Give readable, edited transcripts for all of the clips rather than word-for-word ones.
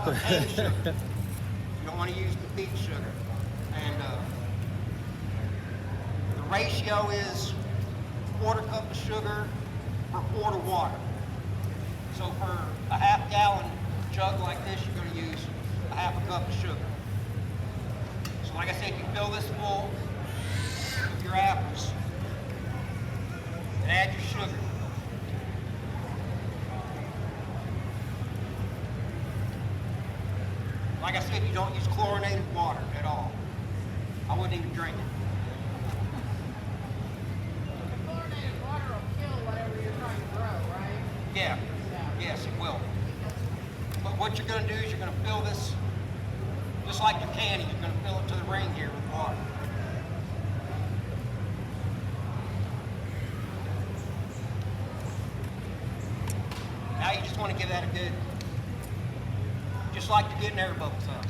call it cane sugar. You don't want to use the beet sugar. And the ratio is 1/4 cup of sugar per quart of water. So for a half-gallon jug like this, you're going to use a 1/2 cup of sugar. So like I said, you fill this full with your apples and add your sugar. Like I said, you don't use chlorinated water at all. I wouldn't even drink it. The chlorinated water will kill whatever you're trying to grow, right? Yeah. Yes, it will. But what you're going to do is you're going to fill this, just like your candy, you're going to fill it to the ring here with water. Now you just want to give that a good, just like you're getting air bubbles out.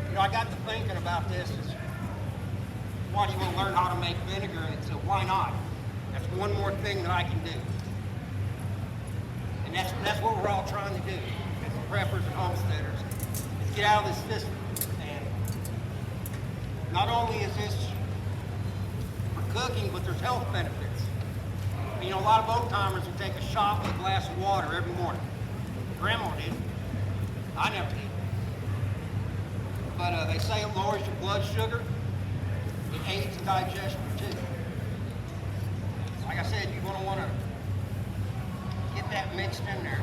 You know, I got to thinking about this. Why do you want to learn how to make vinegar? And so why not? That's one more thing that I can do. And that's what we're all trying to do as preppers and homesteaders, is get out of this system. And not only is this for cooking, but there's health benefits. You know, a lot of old timers will take a shot with a glass of water every morning. Grandma did. I never did. But they say it lowers your blood sugar. It aids in digestion too. Like I said, you're going to want to get that mixed in there.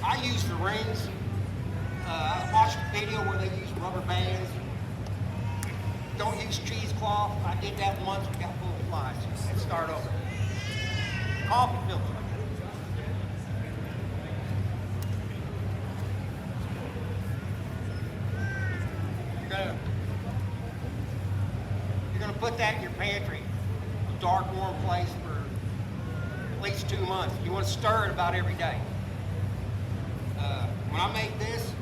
I use the rings. I watched a video where they use rubber bands. Don't use cheesecloth. I did that once. We got full of flies. Let's start over. Coffee filter. You're gonna put that in your pantry, a dark, warm place for at least 2 months. You want to stir it about every day. When I made this,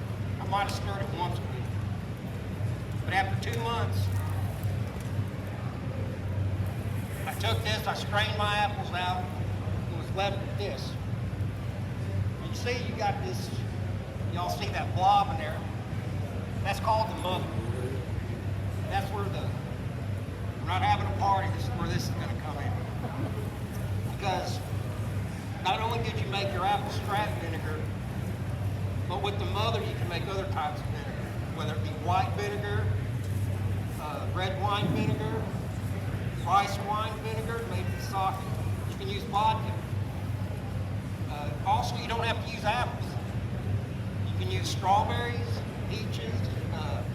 I might have stirred it once a week. But after 2 months, I took this, I strained my apples out, and was left with this. You see, you got this, y'all see that blob in there? That's called the mother. That's where we're not having a party, this is where this is going to come in. Because not only did you make your apple strap vinegar, but with the mother you can make other types of vinegar, whether it be white vinegar, red wine vinegar, rice wine vinegar, maybe sake. You can use vodka. Also, you don't have to use apples. You can use strawberries, peaches,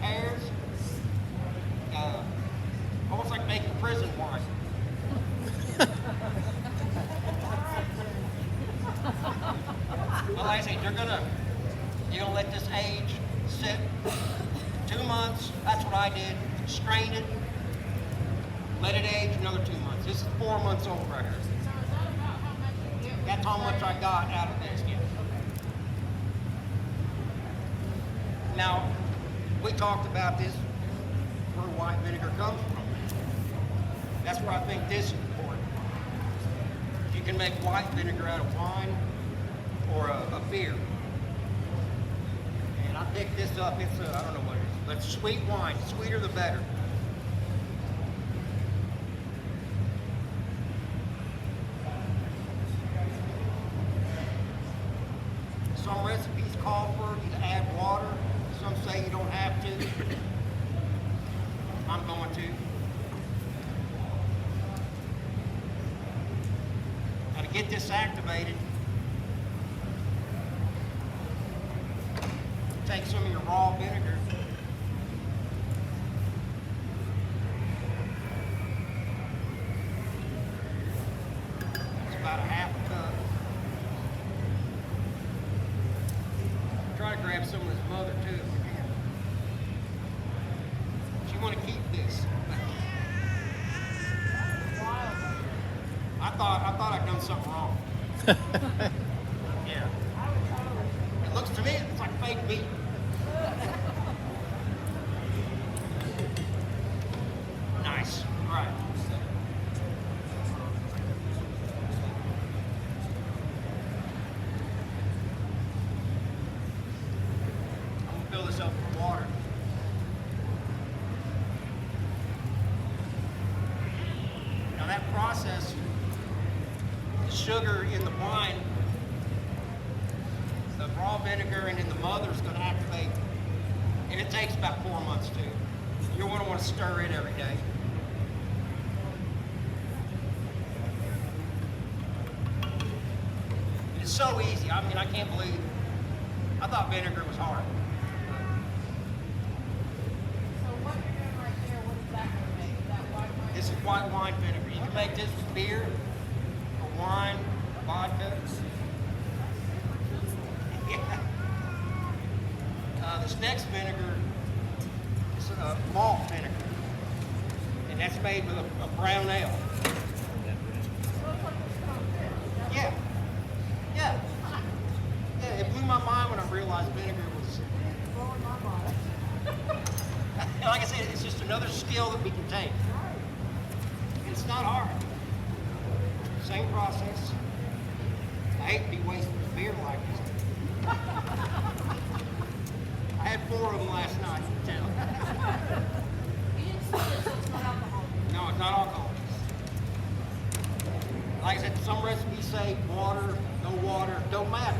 pears. Almost like making prison wine. Well, like I say, you're gonna let this age sit 2 months. That's what I did. Strain it. Let it age another 2 months. This is 4 months old right here. So is that about how much you get? That's how much I got out of this. Yeah. Now, we talked about this, where white vinegar comes from. That's where I think this is important. You can make white vinegar out of wine or a beer. And I picked this up, it's I don't know what it is, but it's sweet wine. Sweeter the better. Some recipes call for you to add water. Some say you don't have to. I'm going to. Now to get this activated, take some of your raw vinegar. It's about a 1/2 cup. Try to grab some of this mother too if you can. But you want to keep this. I thought I'd done something wrong. Yeah. It looks to me, it's like fake meat. Nice. All right. process, the sugar in the wine, the raw vinegar and in the mother is going to activate, and it takes about 4 months too. You're going to want to stir it every day. It's so easy. I mean, I can't believe. I thought vinegar was hard. So what you're doing right there, what is that going to make? Is that white wine? This is white wine vinegar. You can make this with beer, or wine, vodka. Yeah. This next vinegar is malt vinegar, and that's made with a brown ale. So it's like a strong fish. Yeah. Yeah. Yeah, it blew my mind when I realized vinegar was, Blowing my mind. like I said, it's just another skill that we can take. It's not hard. Same process. I hate to be wasting beer like this. I had 4 of them last night, you can tell. You didn't see this, it's not alcohol. No, it's not alcohol. Like I said, some recipes say water, no water, don't matter.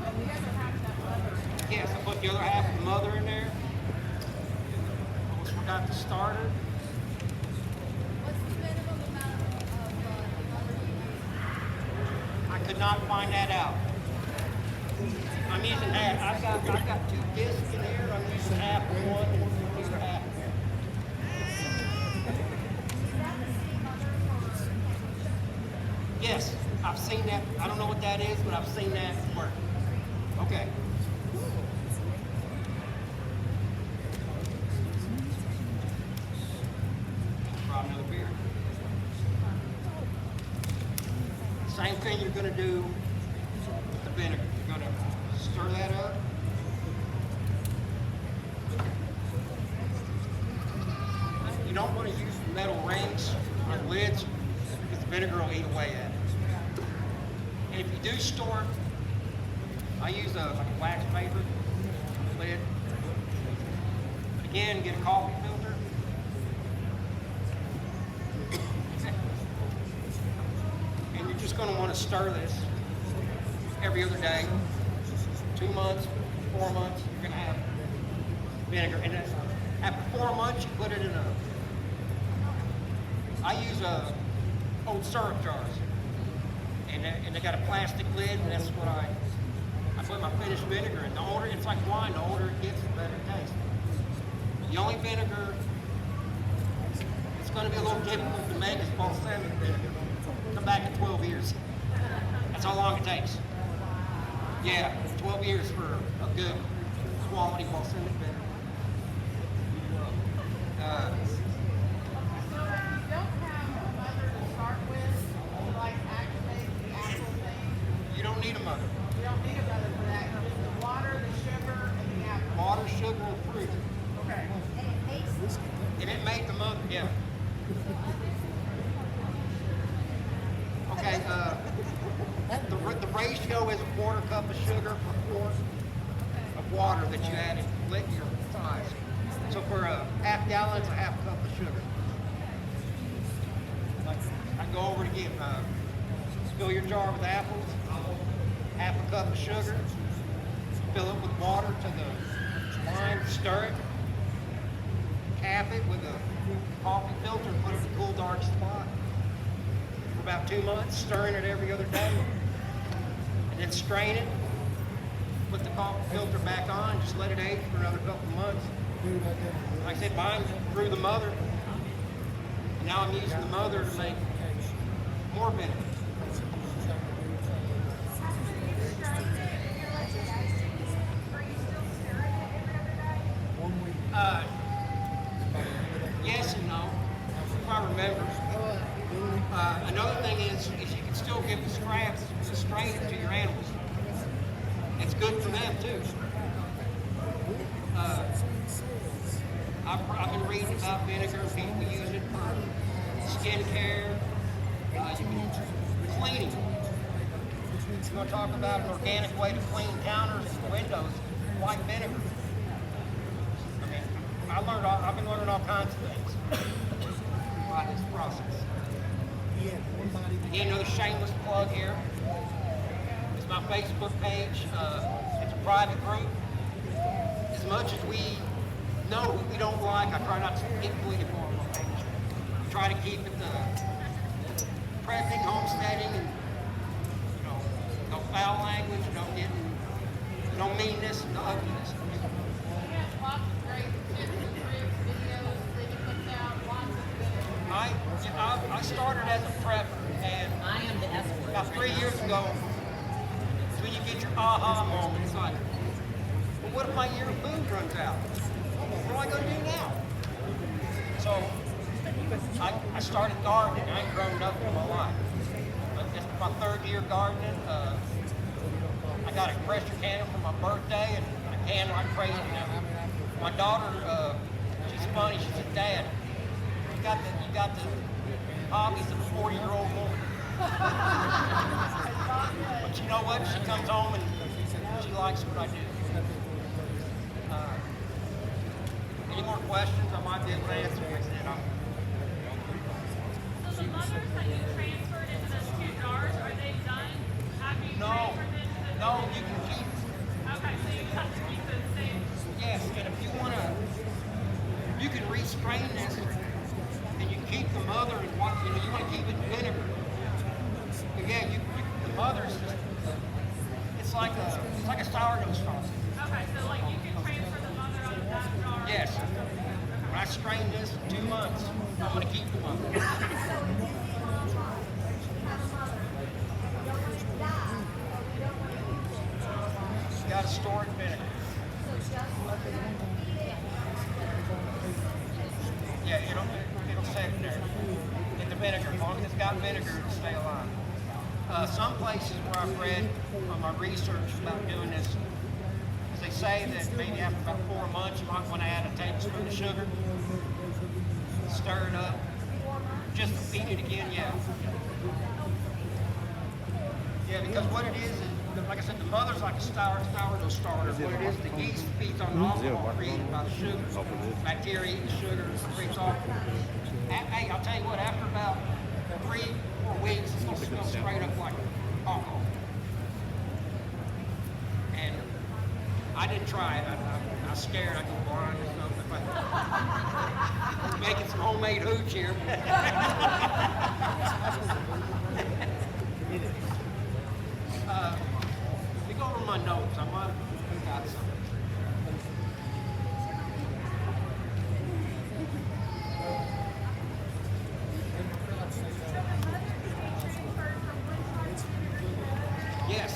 But the other half of that mother in there. Yes, I put the other half of the mother in there. Almost forgot the starter. What's the minimum amount of mother you use? I could not find that out. I'm using half. I've got 2 discs in here. I'm using half of one and the other half. Yes, I've seen that. I don't know what that is, but I've seen that work. Okay. Try another beer. Same thing you're going to do with the vinegar. You're going to stir that up. You don't want to use metal rings or lids because the vinegar will eat away at it. And if you do store it, I use like a wax paper lid. But again, get a coffee filter. And you're just going to want to stir this every other day. 2 months, 4 months, you're going to have vinegar. And after 4 months, you put it in a. I use old syrup jars. And they got a plastic lid, and that's what I put my finished vinegar in. The older, it's like wine, the older it gets, the better it tastes. The only vinegar it's going to be a little difficult to make is balsamic vinegar. Come back in 12 years. That's how long it takes. Yeah, 12 years for a good quality balsamic vinegar. So if you don't have a mother to start with, like activate the actual thing, You don't need a mother. you don't need a mother for that. Just the water, the sugar, and the apple. Water, sugar, and fruit. Okay. And it made the mother, yeah. Okay, the ratio is a 1/4 cup of sugar per quart of water that you add in your size. So for a half gallon, it's a half cup of sugar. I go over it again. Fill your jar with apples, half a cup of sugar, fill it with water to the wine, stir it, cap it with a coffee filter, and put it in a cool, dark spot for about 2 months, stirring it every other day, and then strain it, put the coffee filter back on, just let it age for another couple of months. Like I said, mine grew the mother, and now I'm using the mother to make more vinegar. Yes and no, if I remember. Another thing is you can still give the scraps to strain it to your animals. It's good for them too. I've been reading about vinegar. People use it for skin care. Cleaning. You're going to talk about an organic way to clean counters and windows, white vinegar. I mean, I've been learning all kinds of things by this process. Again, another shameless plug here. It's my Facebook page. It's a private group. As much as we know what we don't like, I try not to get tweeted more on my page. Try to keep it prepping, homesteading, and no foul language, no meanness, no ugliness. He has lots of great tips and tricks, videos that he puts out, lots of good. I started as a prepper, and I am the S word. about 3 years ago, it's when you get your aha moment. It's like, well, what if my year of food runs out? What am I going to do now? So I started gardening. I ain't grown nothing in my life. But this is my 3rd year gardening. I got a pressure canner for my birthday, and I can like crazy now. My daughter, she's funny. She said, "Dad, you got the hobbies of a 40-year-old woman." But you know what? She comes home and she likes what I do. Any more questions? I might be able to answer. So the mothers that you transferred into those 2 jars, are they done? Have you transferred them to the... No, you can keep. Okay, so you have to keep those same. Yes, and if you want to, you can restrain this, and you keep the mother and what you want to keep it in vinegar. But yeah, the mother's just, it's like a sourdough starter. Okay, so like you can transfer the mother out of that jar. Yes. When I strain this in 2 months, I'm going to keep the mother. You got to store it in vinegar. Yeah, it'll stay in there. Get the vinegar. As long as it's got vinegar, it'll stay alive. Some places where I've read on my research about doing this, is they say that maybe after about 4 months, you might want to add a tablespoon of sugar, stir it up, just to feed it again. Yeah, because what it is, like I said, the mother's like a sourdough starter. What it is, the yeast feeds on alcohol created by the sugar. Bacteria eat the sugar, creates alcohol. Hey, I'll tell you what, after about 3 or 4 weeks, it's going to smell straight up like alcohol. And I didn't try it. I was scared I'd go blind or something. Making some homemade hooch here. Let me go over my notes. I might have got some. Yes.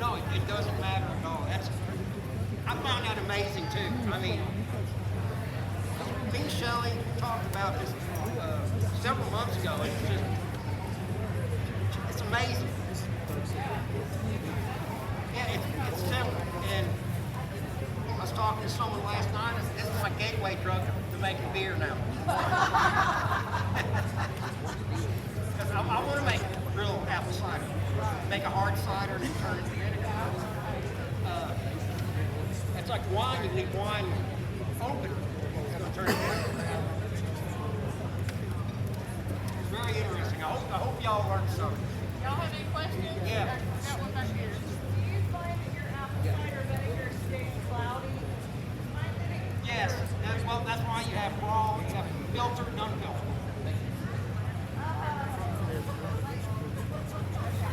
No, it doesn't matter at all. I found that amazing too. I mean, me and Shelley talked about this several months ago. It's amazing. Yeah, it's simple. And I was talking to someone last night. This is my gateway drug to making beer now. Because I want to make real apple cider. Make a hard cider and then turn it to vinegar. It's like wine. You need wine opener. Turn it vinegar. It's very interesting. I hope y'all learned something. Y'all have any questions? Yeah. I got one back here. Do you find that your apple cider vinegar stays cloudy? Yes. That's why you have raw, you have filtered and unfiltered.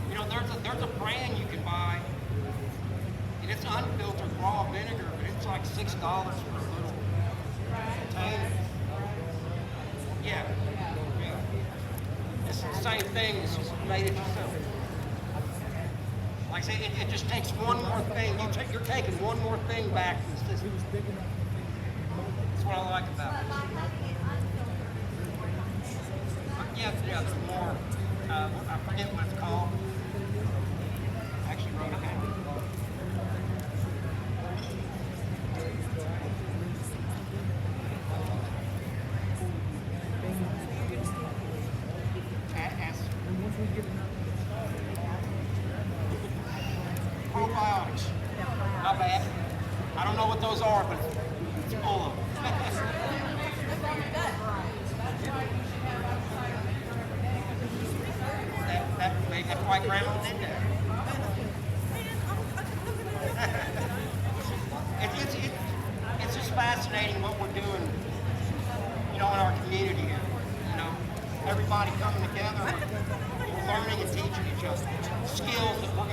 You know, there's a brand you can buy, and it's unfiltered raw vinegar, but it's like $6 for a little container. Yeah. It's the same thing, it's just made it yourself. Like I say, it just takes one more thing. You're taking one more thing back from the system. That's what I like about it. Yeah, there's more. I forget what it's called. I actually wrote it down. Probiotics. Not bad. I don't know what those are, but it's full of them. Maybe that's why Grandma did that. It's just fascinating what we're doing, in our community here. Everybody coming together, we're learning and teaching each other skills that we're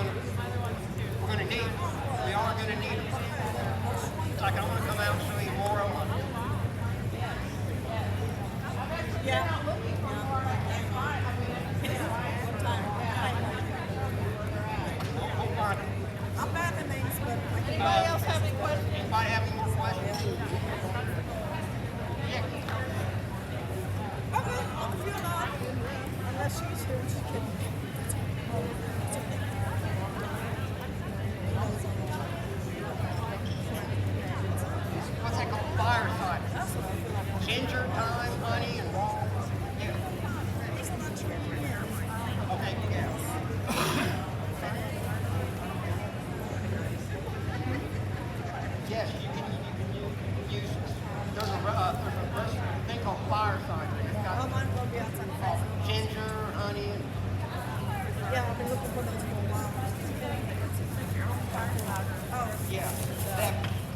gonna need. We are gonna need them. It's like I want to come out and show you more of them. We'll find it. I'm bad at names, but Anybody else have any questions? Anybody have any more questions? Yeah. okay, I'm feeling off. Unless she's here, she can. What's that called? Fireside. Ginger, thyme, honey, and raw. Yeah. It's not true here. Okay, yeah. Yes, you can use. There's a thing called fireside. It's Oh, got mine will be outside. ginger, honey, and Yeah, I've been looking for those for a while. Oh, yeah.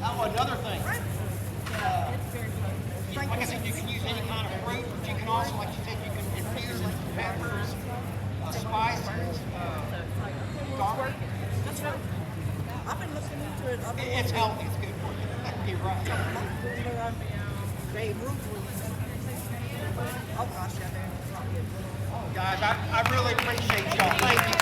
Oh, another thing. Like I said, you can use any kind of fruit, but you can also, like you said, you can infuse like peppers, spices, garlic. that's right. I've been looking into it. I've been It's healthy. It's good for you. You're right. Babe Ruth was. Oh gosh, yeah, man. Guys, I really appreciate y'all. Thank you.